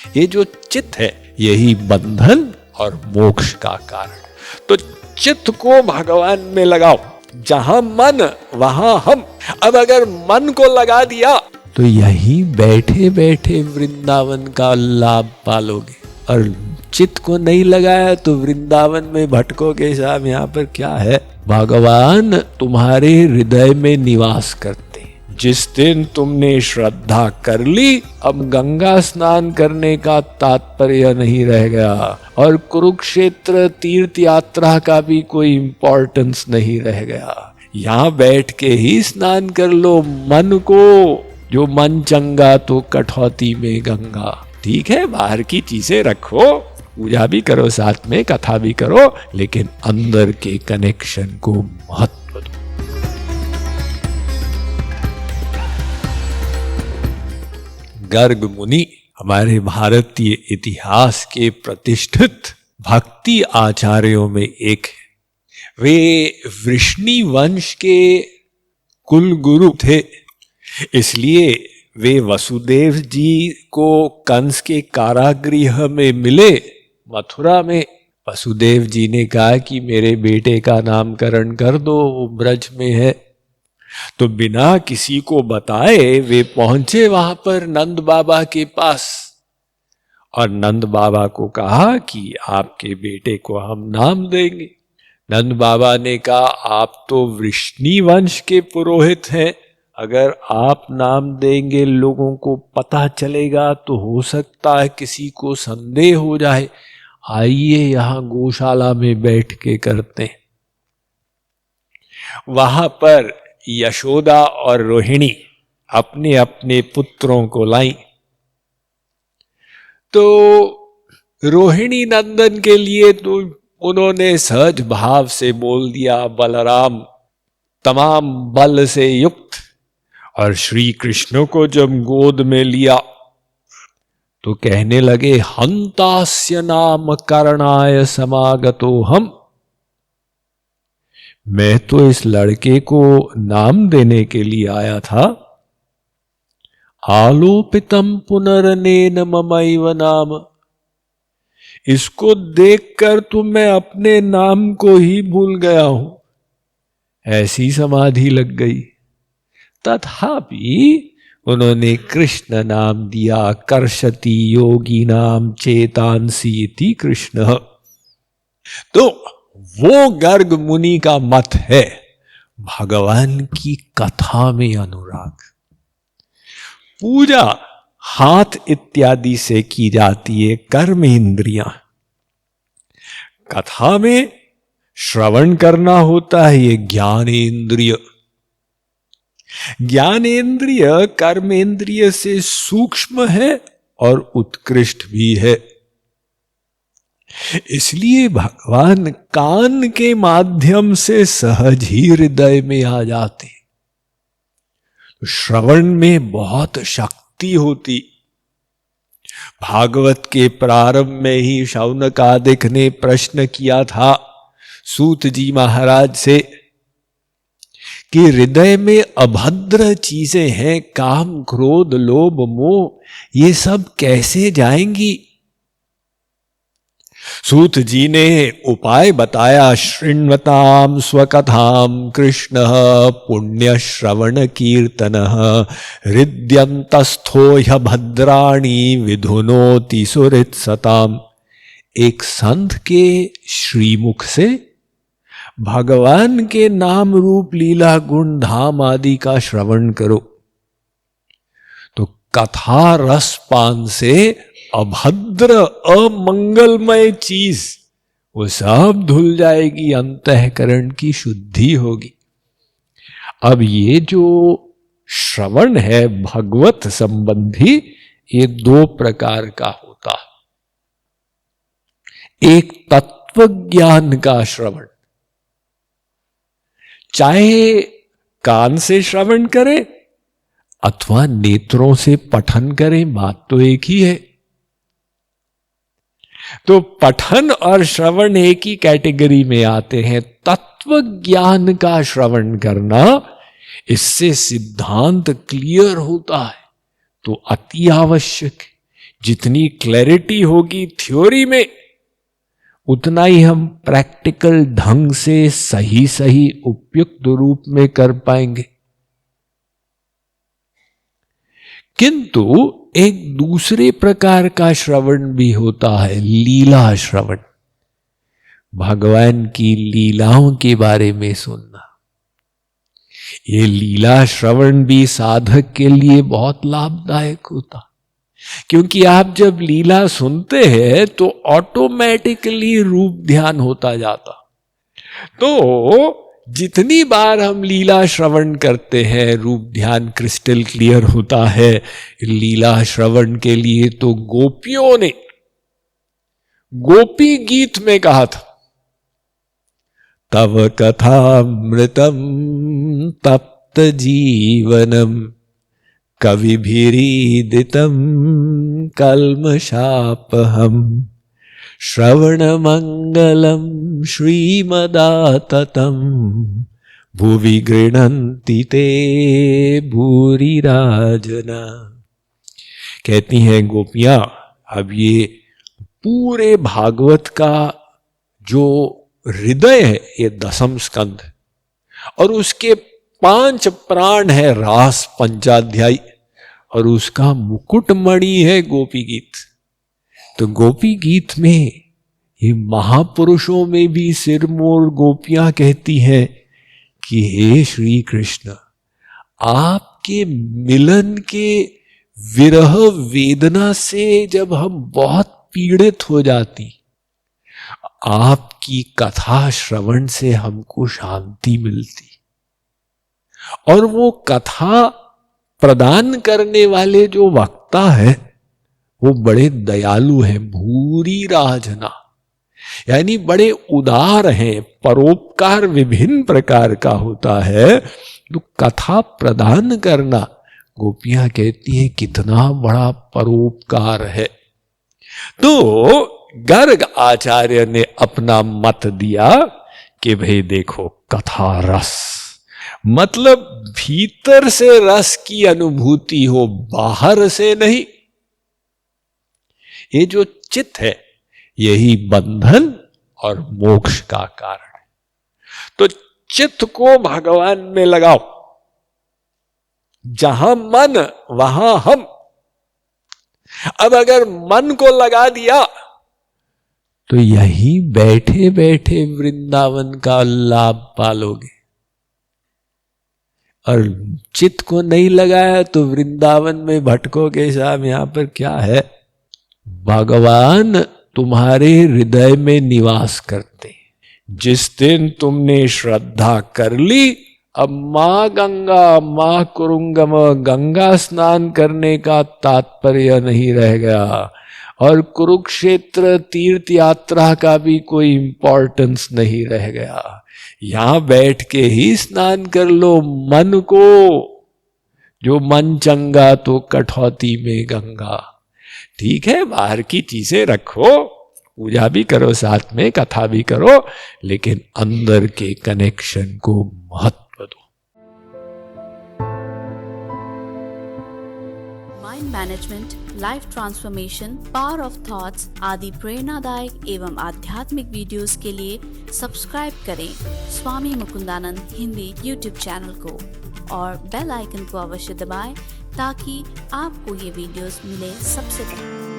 ये जो चित्त है यही बंधन और मोक्ष का कारण। तो चित्त को भगवान में लगाओ, जहां मन वहां हम। अब अगर मन को लगा दिया तो यहीं बैठे बैठे वृंदावन का लाभ पालोगे, और चित्त को नहीं लगाया तो वृंदावन में भटकोगे। साहब यहाँ पर क्या है, भगवान तुम्हारे हृदय में निवास करते हैं। जिस दिन तुमने श्रद्धा कर ली, अब गंगा स्नान करने का तात्पर्य नहीं रह गया, और कुरुक्षेत्र तीर्थ यात्रा का भी कोई इंपॉर्टेंस नहीं रह गया। यहाँ बैठ के ही स्नान कर लो मन को, जो मन चंगा तो कठौती में गंगा। ठीक है, बाहर की चीजें रखो, पूजा भी करो, साथ में कथा भी करो, लेकिन अंदर के कनेक्शन को महत्व दो। गर्ग मुनि हमारे भारतीय इतिहास के प्रतिष्ठित भक्ति आचार्यों में एक है। वे वृष्णि वंश के कुल गुरु थे, इसलिए वे वसुदेव जी को कंस के कारागृह में मिले मथुरा में। वसुदेव जी ने कहा कि मेरे बेटे का नामकरण कर दो, वो ब्रज में है। तो बिना किसी को बताए वे पहुंचे वहां पर नंद बाबा के पास, और नंद बाबा को कहा कि आपके बेटे को हम नाम देंगे। नंद बाबा ने कहा आप तो वृष्णि वंश के पुरोहित हैं, अगर आप नाम देंगे लोगों को पता चलेगा तो हो सकता है किसी को संदेह हो जाए, आइए यहां गौशाला में बैठ के करते हैं। वहां पर यशोदा और रोहिणी अपने अपने पुत्रों को लाई। तो रोहिणी नंदन के लिए तो उन्होंने सहज भाव से बोल दिया बलराम तमाम बल से युक्त, और श्री कृष्ण को जब गोद में लिया तो कहने लगे हंतास्य नाम करणाय समागतो हम। मैं तो इस लड़के को नाम देने के लिए आया था। आलोपितम पुनरनेन ममैव नाम, इसको देखकर तो मैं अपने नाम को ही भूल गया हूं, ऐसी समाधि लग गई। तथापि उन्होंने कृष्ण नाम दिया, कर्षति योगी नाम चेतांसी इति कृष्ण। तो वो गर्ग मुनि का मत है, भगवान की कथा में अनुराग। पूजा हाथ इत्यादि से की जाती है, कर्म इंद्रियां। कथा में श्रवण करना होता है, ये ज्ञानेंद्रिय। ज्ञानेंद्रिय कर्मेंद्रिय से सूक्ष्म है और उत्कृष्ट भी है। इसलिए भगवान कान के माध्यम से सहज ही हृदय में आ जाते। श्रवण में बहुत शक्ति होती। भागवत के प्रारंभ में ही शौनकादिक ने प्रश्न किया था सूत जी महाराज से कि हृदय में अभद्र चीजें हैं, काम क्रोध लोभ मोह, ये सब कैसे जाएंगी। सूत जी ने उपाय बताया, शृण्वताम स्वकथाम कृष्ण पुण्य श्रवण कीर्तन हृद्यंतस्थो ह्य भद्राणी विधुनोति सुहृत् सताम। एक संत के श्रीमुख से भगवान के नाम रूप लीला गुण धाम आदि का श्रवण करो तो कथा रसपान से अभद्र अमंगलमय चीज वो सब धुल जाएगी, अंतःकरण की शुद्धि होगी। अब ये जो श्रवण है भगवत संबंधी, ये दो प्रकार का होता। एक तत्व ज्ञान का श्रवण, चाहे कान से श्रवण करें अथवा नेत्रों से पठन करें, बात तो एक ही है। तो पठन और श्रवण एक ही कैटेगरी में आते हैं। तत्व ज्ञान का श्रवण करना, इससे सिद्धांत क्लियर होता है, तो अति आवश्यक। जितनी क्लैरिटी होगी थ्योरी में, उतना ही हम प्रैक्टिकल ढंग से सही सही उपयुक्त रूप में कर पाएंगे। किंतु एक दूसरे प्रकार का श्रवण भी होता है, लीला श्रवण। भगवान की लीलाओं के बारे में सुनना। ये लीला श्रवण भी साधक के लिए बहुत लाभदायक होता, क्योंकि आप जब लीला सुनते हैं तो ऑटोमेटिकली रूप ध्यान होता जाता। तो जितनी बार हम लीला श्रवण करते हैं, रूप ध्यान क्रिस्टल क्लियर होता है। लीला श्रवण के लिए तो गोपियों ने गोपी गीत में कहा था, तव कथामृतम तप्त जीवनम कविभिरीदितं कल्मषापहम् श्रवणमंगलम श्रीमदाततं भुवि गृह्णन्ति ते भूरिराजना। कहती हैं गोपियां, अब ये पूरे भागवत का जो हृदय है ये दसम स्कंद है, और उसके 5 प्राण है रास पंचाध्यायी, और उसका मुकुटमणि है गोपी गीत। तो गोपी गीत में ये महापुरुषों में भी सिरमौर गोपियां कहती हैं कि हे श्री कृष्ण, आपके मिलन के विरह वेदना से जब हम बहुत पीड़ित हो जाती, आपकी कथा श्रवण से हमको शांति मिलती। और वो कथा प्रदान करने वाले जो वक्ता है वो बड़े दयालु हैं, भूरी राजना, यानी बड़े उदार हैं। परोपकार विभिन्न प्रकार का होता है, तो कथा प्रदान करना गोपियां कहती हैं कितना बड़ा परोपकार है। तो गर्ग आचार्य ने अपना मत दिया कि भाई देखो, कथा रस मतलब भीतर से रस की अनुभूति हो, बाहर से नहीं। ये जो चित्त है यही बंधन और मोक्ष का कारण है। तो चित्त को भगवान में लगाओ, जहां मन वहां हम। अब अगर मन को लगा दिया तो यही बैठे बैठे वृंदावन का लाभ पालोगे, और चित्त को नहीं लगाया तो वृंदावन में भटकोगे। साहब यहां पर क्या है, भगवान तुम्हारे हृदय में निवास करते। जिस दिन तुमने श्रद्धा कर ली, अब मां गंगा मां कुरुंगम, गंगा स्नान करने का तात्पर्य नहीं रह गया, और कुरुक्षेत्र तीर्थ यात्रा का भी कोई इंपॉर्टेंस नहीं रह गया। यहां बैठ के ही स्नान कर लो मन को, जो मन चंगा तो कठौती में गंगा। ठीक है, बाहर की चीजें रखो, पूजा भी करो, साथ में कथा भी करो, लेकिन अंदर के कनेक्शन को महत्व दो। Mind management, life transformation, power of thoughts आदि प्रेरणादायक एवं आध्यात्मिक वीडियोस के लिए सब्सक्राइब करें स्वामी मुकुंदानंद हिंदी यूट्यूब चैनल को, और बेल आइकन को अवश्य दबाएं ताकि आपको ये वीडियोस मिले सबसे पहले।